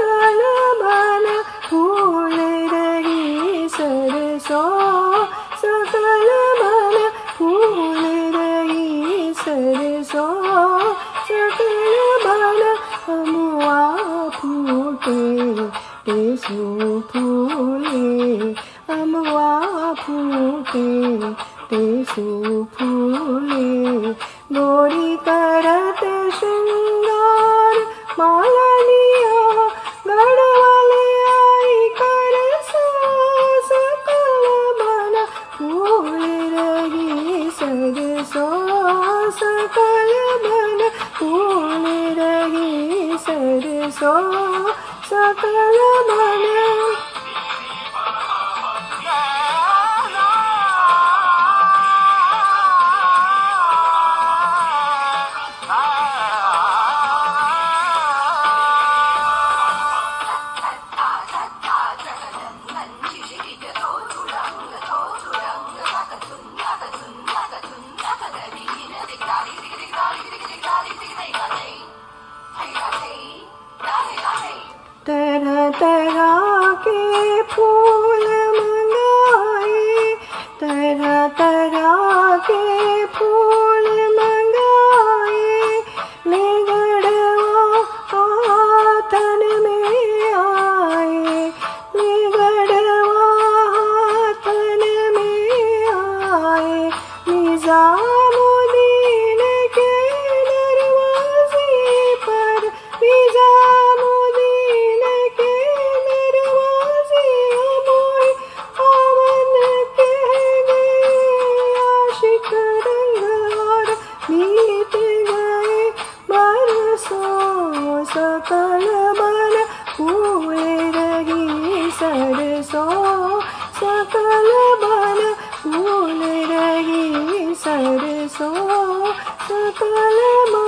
सकल बन फूल रही सरसों, सकल बन फूल रही सरसों, सकल बन अमुआ फूटे टेसु फूले, अमुआ फूटे टेसु फूले। गोरी करत श्रृंगार मालनिया गढ़वाले आई कर सो, सकल बन फूल रही सरसों, सकल बन फूल रही सरसों, सकल बन। तरह तरह के फूल मंगाए, तरह तरह के फूल मंगाए, ले गढ़वा हाथन में आए, ले गढ़वा हाथन में आए। निजामुद्दीन के दरवाजे पर, निजामुद्दीन के दरवाजे मोए आवन कह गए आशिक रंग और बीत गए बरसों, सकल बन फूल रही सरसों, सकल बन फूल रही सरसों, सकल बन।